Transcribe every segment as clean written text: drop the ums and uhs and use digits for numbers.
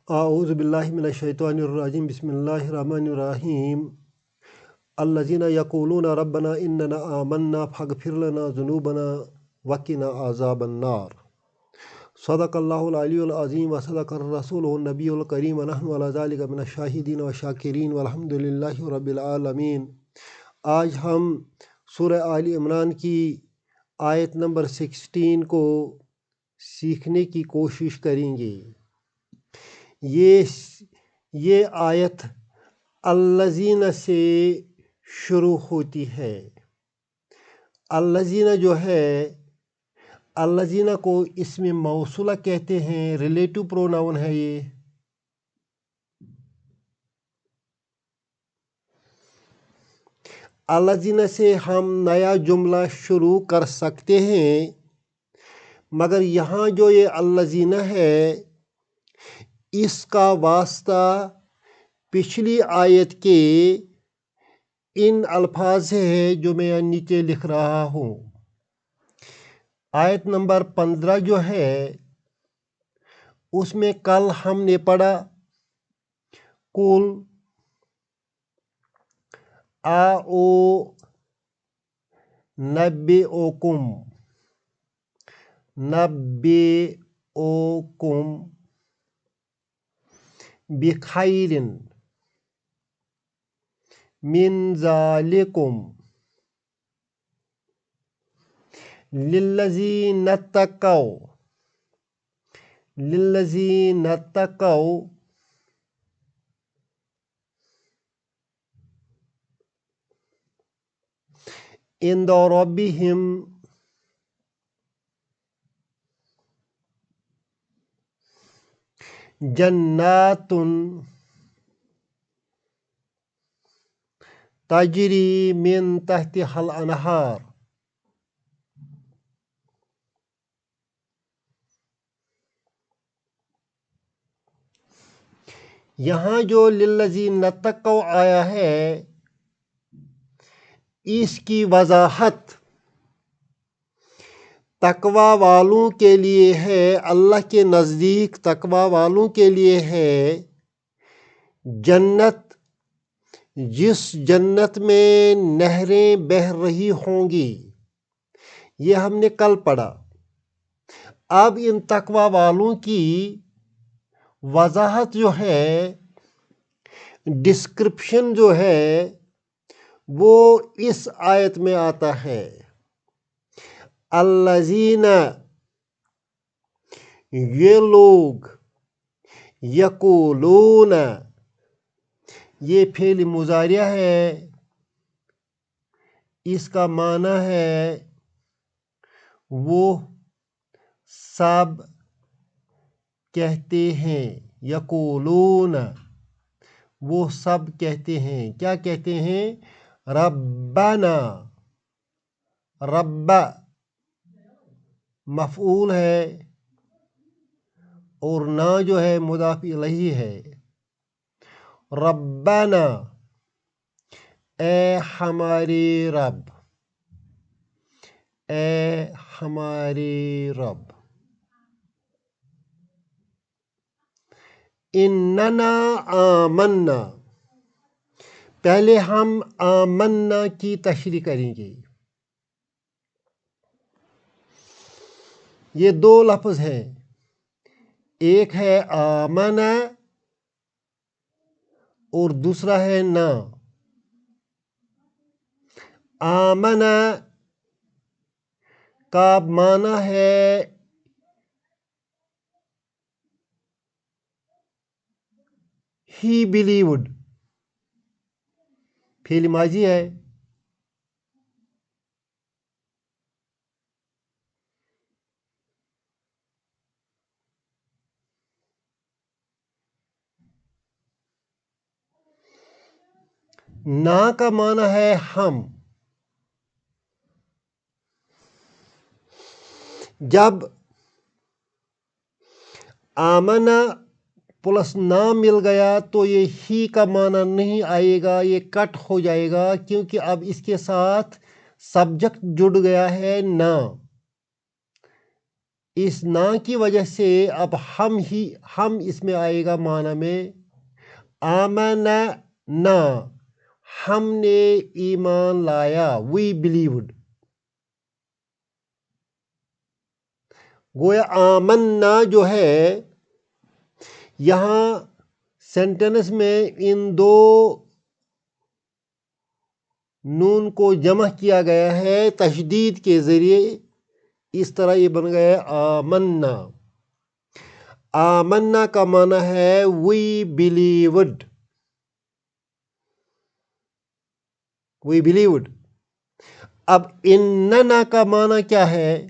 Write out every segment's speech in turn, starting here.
اعوذ باللہ من الشیطان الرجیم بسم اللہ الرحمن الرحیم الذین یقولون ربنا اننا آمنا فاغفر لنا ذنوبنا وقنا عذاب النار صدق اللہ العلی العظیم وصدق الرسول النبی الکریم ونحن علی ذلک من الشاہدین والشاکرین والحمد للہ رب العالمین۔ آج ہم سورہ آل عمران کی آیت نمبر 16 کو سیکھنے کی کوشش کریں گے۔ یہ آیت الذین سے شروع ہوتی ہے۔ الذین جو ہے، الذین کو اسم موصولہ کہتے ہیں، ریلیٹو پروناؤن ہے یہ۔ الذین سے ہم نیا جملہ شروع کر سکتے ہیں، مگر یہاں جو یہ الذین ہے اس کا واسطہ پچھلی آیت کے ان الفاظ سے ہے جو میں نیچے لکھ رہا ہوں۔ آیت نمبر 15 جو ہے اس میں کل ہم نے پڑھا قل نبئکم بخیر من ذالکم للذین اتقوا عند ربہم جنات تجری من تحتها الانہار۔ یہاں جو للذین اتقوا آیا ہے اس کی وضاحت تقوی والوں کے لیے ہے، اللہ کے نزدیک تقوی والوں کے لیے ہے جنت، جس جنت میں نہریں بہہ رہی ہوں گی۔ یہ ہم نے کل پڑھا۔ اب ان تقوی والوں کی وضاحت جو ہے، ڈسکرپشن جو ہے وہ اس آیت میں آتا ہے۔ الذین، یہ لوگ، یقولون، یہ فعل مضارع ہے، اس کا معنی ہے وہ سب کہتے ہیں۔ یقولون، وہ سب کہتے ہیں۔ کیا کہتے ہیں؟ ربنا، رب مفعول ہے اور نا جو ہے مضاف الیہ ہے۔ ربنا، اے ہمارے رب، اے ہمارے رب۔ اننا آمنا، پہلے ہم آمنا کی تشریح کریں گے۔ یہ دو لفظ ہیں، ایک ہے آمنا اور دوسرا ہے نا۔ آمنا کا معنی ہے ہی بلیوڈ، فعل ماضی ہے۔ نا کا معنی ہے ہم۔ جب آمنا پلس نا مل گیا تو یہ ہی کا معنی نہیں آئے گا، یہ کٹ ہو جائے گا، کیونکہ اب اس کے ساتھ سبجیکٹ جڑ گیا ہے نا۔ اس نا کی وجہ سے اب ہم اس میں آئے گا معنی میں آمنا نا، ہم نے ایمان لایا، وی بلیوڈ. گویا آمنا جو ہے یہاں سینٹنس میں ان دو نون کو جمع کیا گیا ہے تشدید کے ذریعے، اس طرح یہ بن گیا آمنا. آمنا کا معنی ہے وی بلیوڈ، وی بلیوڈ. اب اننا کا معنی کیا ہے؟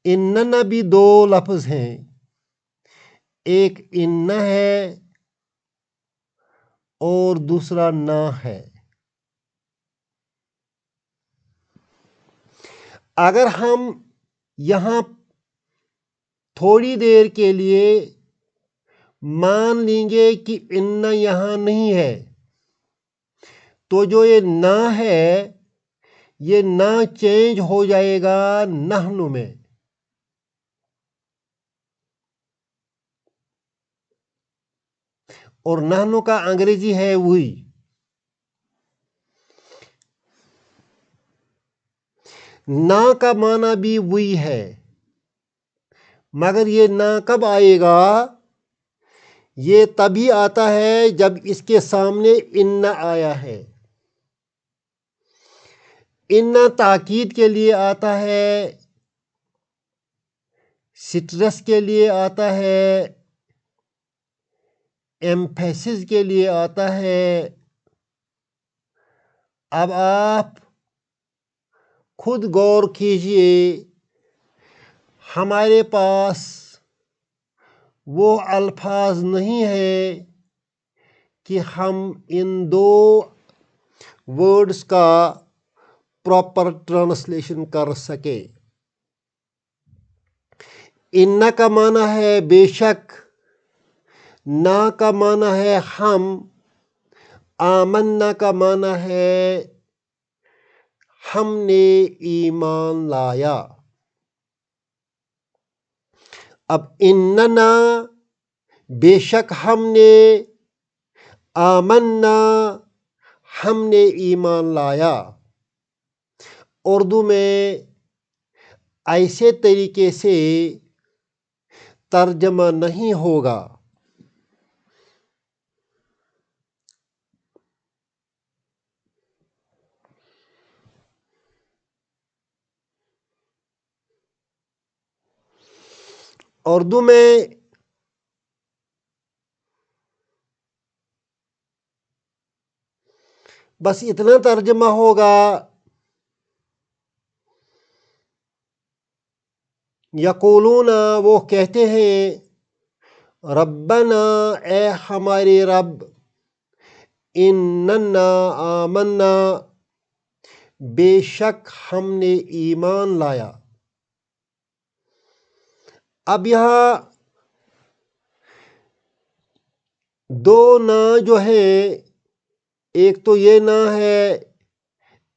اننا بھی دو لفظ ہیں، ایک ان ہے اور دوسرا نا ہے. اگر ہم یہاں تھوڑی دیر کے لیے مان لیں گے کہ ان یہاں نہیں ہے، تو جو یہ نا ہے یہ نا چینج ہو جائے گا نحن میں. اور نحن کا انگریزی ہے وہی. نا کا معنی بھی وہی ہے، مگر یہ نا کب آئے گا؟ یہ تبھی آتا ہے جب اس کے سامنے ان آیا ہے. ان تاکید کے لیے آتا ہے، سٹرس کے لیے آتا ہے، ایمفیسس کے لیے آتا ہے. اب آپ خود غور کیجئے، ہمارے پاس وہ الفاظ نہیں ہیں کہ ہم ان دو ورڈز کا پراپر ٹرانسلیشن کر سکے. ان کا معنی ہے بے شک، نا کا معنی ہے ہم، آمنا کا معنی ہے ہم نے ایمان لایا. اب اننا بے شک ہم نے، آمنا ہم نے ایمان لایا. اردو میں ایسے طریقے سے ترجمہ نہیں ہوگا. اردو میں بس اتنا ترجمہ ہوگا، یقولون وہ کہتے ہیں، ربنا اے ہمارے رب، اننا آمنا بے شک ہم نے ایمان لایا. اب یہاں دو نا جو ہے، ایک تو یہ نا ہے،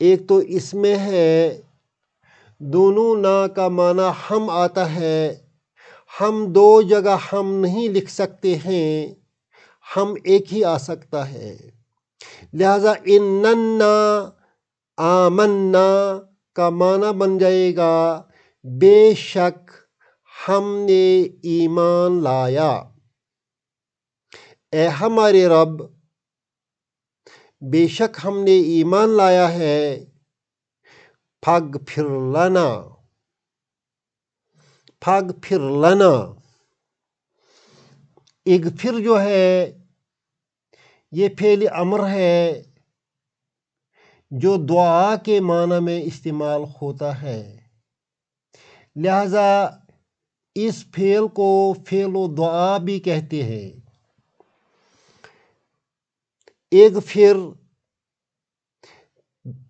ایک تو اس میں ہے. دونوں نا کا معنی ہم آتا ہے. ہم دو جگہ ہم نہیں لکھ سکتے ہیں، ہم ایک ہی آ سکتا ہے. لہذا اننا آمنا کا معنی بن جائے گا بے شک ہم نے ایمان لایا. اے ہمارے رب، بے شک ہم نے ایمان لایا ہے. فاغفر لنا، فاغفر لنا. اغفر جو ہے یہ فعل امر ہے جو دعا کے معنی میں استعمال ہوتا ہے. لہذا اس فعل کو فعل و دعا بھی کہتے ہیں. اغفر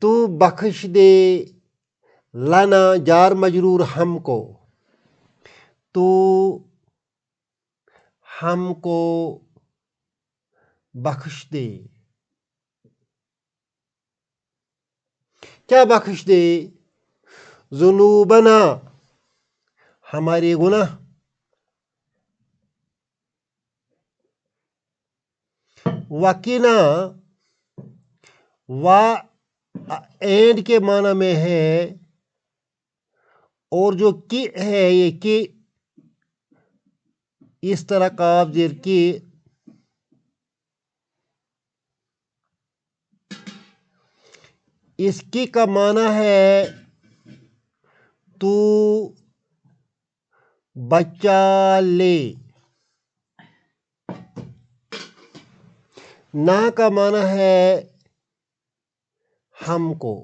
تو بخش دے، لنا جار مجرور ہم کو، تو ہم کو بخش دے. کیا بخش دے؟ ذنوبنا، ہمارے گناہ وقنا و اینڈ کے معنی میں ہے، اور جو کی ہے یہ کی اس طرح قاف زیر کی، اس کی کا معنی ہے تو بچا لے، نا کا معنی ہے ہم کو،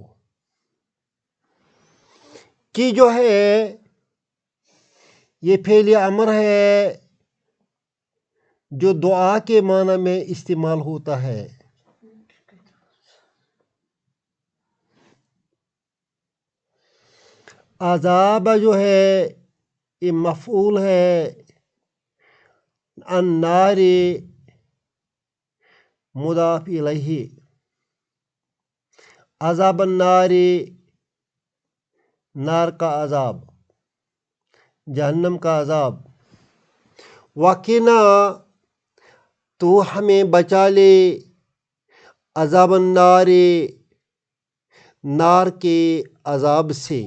کی جو ہے یہ فعل امر ہے جو دعا کے معنی میں استعمال ہوتا ہے۔ عذاب جو ہے یہ مفعول ہے، النار مضاف الیہ، عذاب النار نار کا عذاب، جہنم کا عذاب، وقنا تو ہمیں بچا لے، عذاب النار نار کے عذاب سے۔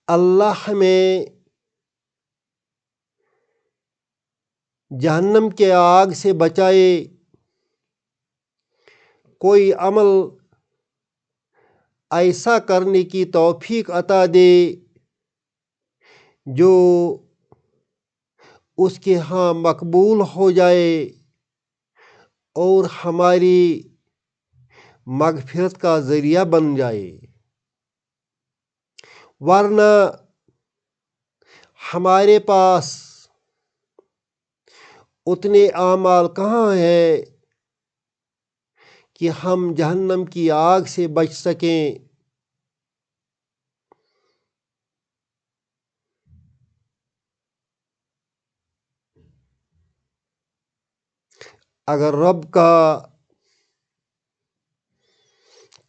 اللہ ہمیں جہنم کے آگ سے بچائے، کوئی عمل ایسا کرنے کی توفیق عطا دے جو اس کے ہاں مقبول ہو جائے اور ہماری مغفرت کا ذریعہ بن جائے، ورنہ ہمارے پاس اتنے اعمال کہاں ہیں کہ ہم جہنم کی آگ سے بچ سکیں۔ اگر رب کا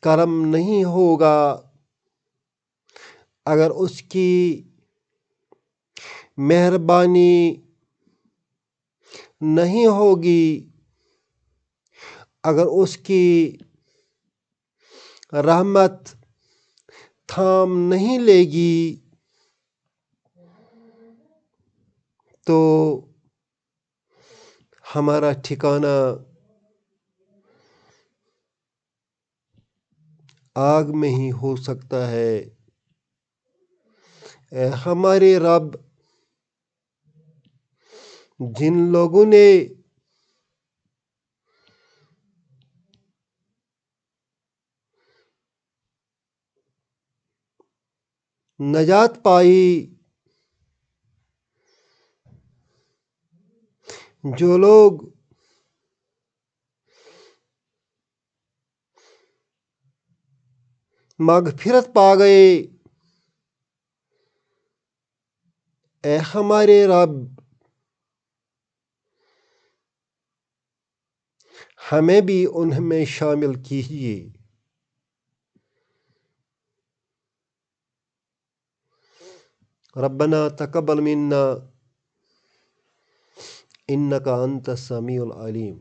کرم نہیں ہوگا، اگر اس کی مہربانی نہیں ہوگی، اگر اس کی رحمت تھام نہیں لے گی تو ہمارا ٹھکانہ آگ میں ہی ہو سکتا ہے۔ اے ہمارے رب، جن لوگوں نے نجات پائی، جو لوگ مغفرت پا گئے، اے ہمارے رب ہمیں بھی ان میں شامل کیجیے۔ ربنا تقبل منا انک انت السمیع العلیم۔